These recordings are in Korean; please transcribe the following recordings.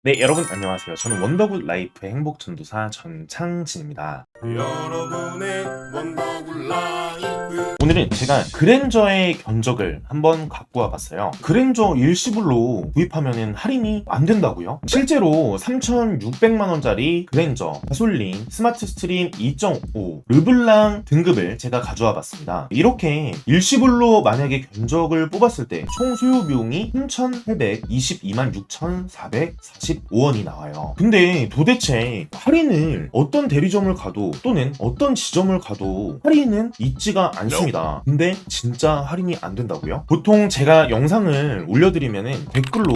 네, 여러분 안녕하세요. 저는 원더굿 라이프의 행복전도사 전창진입니다. 여러분의 원더굴 라이프. 오늘은 제가 그랜저의 견적을 한번 갖고 와봤어요. 그랜저 일시불로 구입하면 할인이 안 된다고요? 실제로 3,600만원짜리 그랜저 가솔린 스마트 스트림 2.5 르블랑 등급을 제가 가져와 봤습니다. 이렇게 일시불로 만약에 견적을 뽑았을 때 총 소요 비용이 3,822만 6,445원이 나와요. 근데 도대체 할인을 어떤 대리점을 가도 또는 어떤 지점을 가도 할인은 있지가 않습니다. 근데 진짜 할인이 안 된다고요? 보통 제가 영상을 올려드리면은 댓글로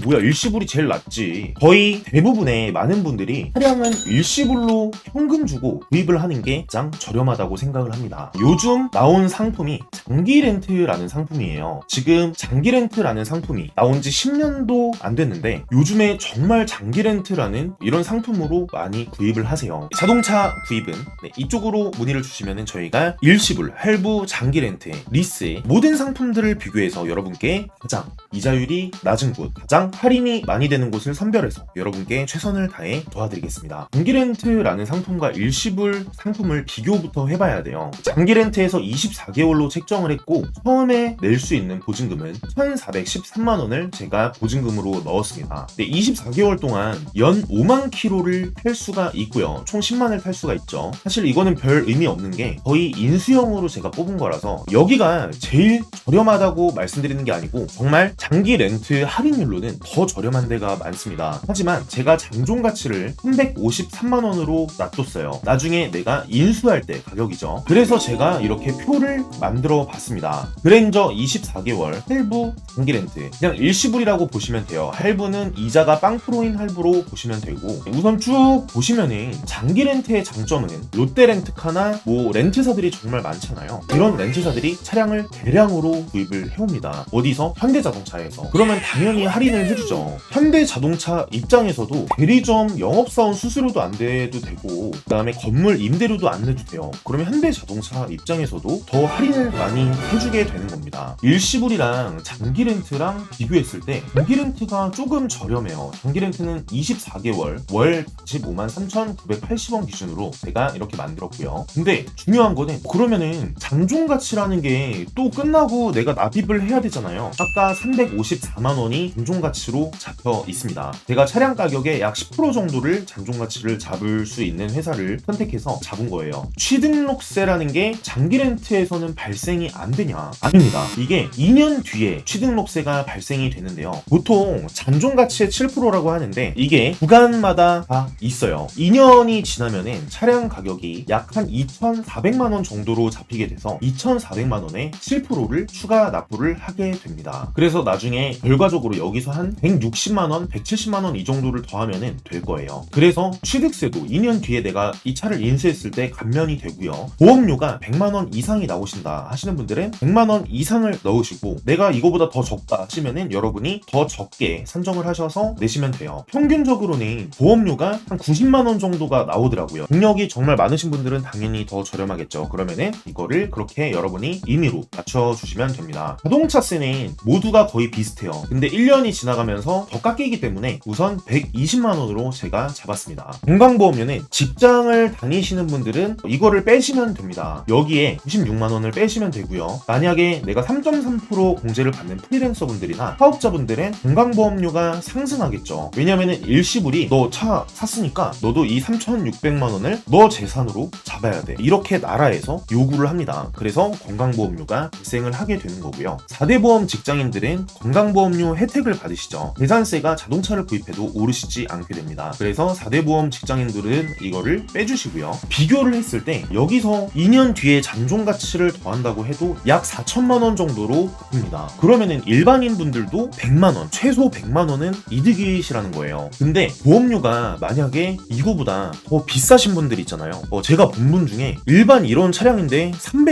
뭐야 일시불이 제일 낫지, 거의 대부분의 많은 분들이 차량은 일시불로 현금 주고 구입을 하는 게 가장 저렴하다고 생각을 합니다. 요즘 나온 상품이 장기 렌트라는 상품이에요. 지금 장기 렌트라는 상품이 나온 지 10년도 안 됐는데 요즘에 정말 장기 렌트라는 이런 상품으로 많이 구입을 하세요. 자동차 구입은 이쪽으로 문의를 주시면 저희가 일시불, 할부, 장기 렌트, 리스 모든 상품들을 비교해서 여러분께 가장 이자율이 낮은 곳, 가장 할인이 많이 되는 곳을 선별해서 여러분께 최선을 다해 도와드리겠습니다. 장기 렌트라는 상품과 일시불 상품을 비교부터 해봐야 돼요. 장기 렌트에서 24개월로 책정을 했고 처음에 낼 수 있는 보증금은 1,413만원을 제가 보증금으로 넣었습니다. 24개월 동안 연 5만 킬로를 탈 수가 있고요. 총 10만을 탈 수가 있죠. 사실 이거는 별 의미 없는 게 거의 인수형으로 제가 뽑은 거라서 여기가 제일 저렴하다고 말씀드리는 게 아니고 정말 장기 렌트 할인율로는 더 저렴한 데가 많습니다. 하지만 제가 장종 가치를 353만원으로 놔뒀어요. 나중에 내가 인수할 때 가격이죠. 그래서 제가 이렇게 표를 만들어 봤습니다. 그랜저 24개월 할부 장기 렌트, 그냥 일시불이라고 보시면 돼요. 할부는 이자가 0%인 할부로 보시면 되고, 우선 쭉 보시면은 장기 렌트의 장점은 롯데 렌트카나 렌트사들이 정말 많잖아요. 이런 렌트사들이 차량을 대량으로 구입을 해옵니다. 어디서? 현대자동차에서. 그러면 당연히 할인을 해주죠. 현대자동차 입장에서도 대리점 영업사원 수수료도 안 내도 되고 그 다음에 건물 임대료도 안 내도 돼요. 그러면 현대자동차 입장에서도 더 할인을 많이 해주게 되는 겁니다. 일시불이랑 장기 렌트랑 비교했을 때 장기 렌트가 조금 저렴해요. 장기 렌트는 24개월 월 45만 3,980원 기준으로 제가 이렇게 만들었고요. 근데 중요한 거는 그러면은 장종가치라는 게 또 끝나고 내가 납입을 해야 되잖아요. 아까 354만원이 장종가치로 잡혀 있습니다. 제가 차량 가격의 약 10% 정도를 장종가치를 잡을 수 있는 회사를 선택해서 잡은 거예요. 취등록세라는 게 장기 렌트에서는 발생이 안 되냐? 아닙니다. 이게 2년 뒤에 취등록세가 발생이 되는데요. 보통 장종가치의 7%라고 하는데 이게 구간마다 다 있어요. 2년이 지나면은 차량 가격이 약 한 2,400만원 정도로 잡히게 돼서 2,400만원에 7%를 추가 납부를 하게 됩니다. 그래서 나중에 결과적으로 여기서 한 160만원, 170만원 이 정도를 더하면 될 거예요. 그래서 취득세도 2년 뒤에 내가 이 차를 인수했을 때 감면이 되고요. 보험료가 100만원 이상이 나오신다 하시는 분들은 100만원 이상을 넣으시고, 내가 이거보다 더 적다 하시면은 여러분이 더 적게 산정을 하셔서 내시면 돼요. 평균적으로는 보험료가 한 90만원 정도가 나오더라고요. 경력이 정말 많으신 분들은 당연히 더 저렴하겠죠. 그러면은 이거를 그렇게 여러분이 임의로 맞춰주시면 됩니다. 자동차세는 모두가 거의 비슷해요. 근데 1년이 지나가면서 더 깎이기 때문에 우선 120만원으로 제가 잡았습니다. 건강보험료는 직장을 다니시는 분들은 이거를 빼시면 됩니다. 여기에 96만원을 빼시면 되고요. 만약에 내가 3.3% 공제를 받는 프리랜서 분들이나 사업자분들은 건강보험료가 상승하겠죠. 왜냐면은 일시불이 너 차 샀으니까 너도 이 3,600만원을 너 재산으로 잡아야 돼, 이렇게 나라에서 요구를 합니다. 그래서 건강보험료가 발생을 하게 되는 거고요. 4대 보험 직장인들은 건강보험료 혜택을 받으시죠. 계산세가 자동차를 구입해도 오르시지 않게 됩니다. 그래서 4대 보험 직장인들은 이거를 빼주시고요. 비교를 했을 때 여기서 2년 뒤에 장종가치를 더한다고 해도 약 4천만원 정도로 됩니다. 그러면은 일반인 분들도 100만원, 최소 100만원은 이득이시라는 거예요. 근데 보험료가 만약에 이거보다 더 비싸신 분들 있잖아요. 제가 본 분 중에 일반 이런 차량인데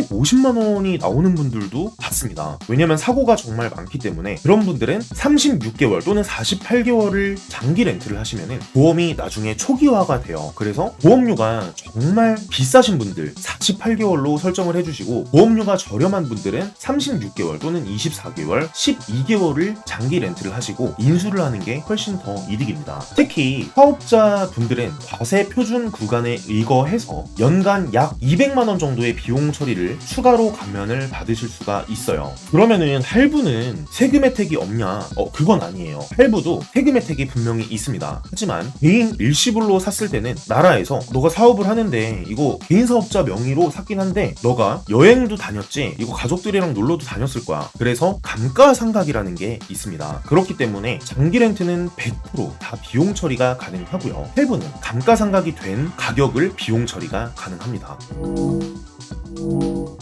50만 원이 나오는 분들도 봤습니다. 왜냐면 사고가 정말 많기 때문에 그런 분들은 36개월 또는 48개월을 장기 렌트를 하시면은 보험이 나중에 초기화가 돼요. 그래서 보험료가 정말 비싸신 분들 48개월로 설정을 해주시고, 보험료가 저렴한 분들은 36개월 또는 24개월, 12개월을 장기 렌트를 하시고 인수를 하는 게 훨씬 더 이득입니다. 특히 사업자 분들은 과세 표준 구간에 의거해서 연간 약 200만 원 정도의 비용 처리를 추가로 감면을 받으실 수가 있어요. 그러면은 할부는 세금 혜택이 없냐? 그건 아니에요. 할부도 세금 혜택이 분명히 있습니다. 하지만 개인 일시불로 샀을 때는 나라에서 너가 사업을 하는데 이거 개인 사업자 명의로 샀긴 한데 너가 여행도 다녔지, 이거 가족들이랑 놀러도 다녔을 거야. 그래서 감가상각이라는 게 있습니다. 그렇기 때문에 장기 렌트는 100% 비용 처리가 가능하고요. 할부는 감가상각이 된 가격을 비용 처리가 가능합니다.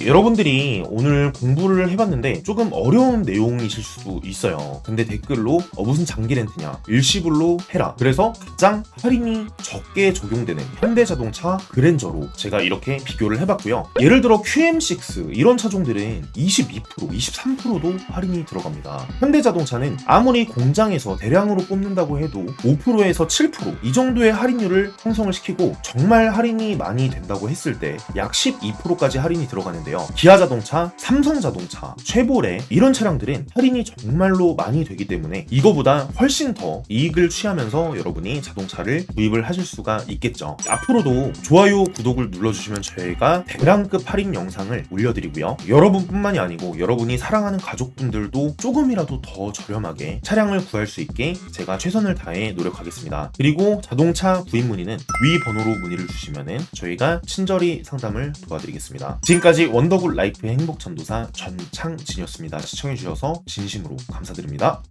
여러분들이 오늘 공부를 해봤는데 조금 어려운 내용이실 수도 있어요. 근데 댓글로 무슨 장기 렌트냐, 일시불로 해라, 그래서 가장 할인이 적게 적용되는 현대자동차 그랜저로 제가 이렇게 비교를 해봤고요. 예를 들어 QM6 이런 차종들은 22%, 23%도 할인이 들어갑니다. 현대자동차는 아무리 공장에서 대량으로 뽑는다고 해도 5%에서 7%이 정도의 할인율을 형성을 시키고, 정말 할인이 많이 된다고 했을 때 약 12%까지 할인이 들어가는데요. 기아자동차, 삼성자동차, 쉐보레 이런 차량들은 할인이 정말로 많이 되기 때문에 이거보다 훨씬 더 이익을 취하면서 여러분이 자동차를 구입을 하실 수가 있겠죠. 앞으로도 좋아요, 구독을 눌러주시면 저희가 대량급 할인 영상을 올려드리고요. 여러분뿐만이 아니고 여러분이 사랑하는 가족분들도 조금이라도 더 저렴하게 차량을 구할 수 있게 제가 최선을 다해 노력하겠습니다. 그리고 자동차 구입 문의는 위 번호로 문의를 주시면 저희가 친절히 상담을 도와드리겠습니다. 지금까지 원더굿 라이프의 행복전도사 전창진이었습니다. 시청해주셔서 진심으로 감사드립니다.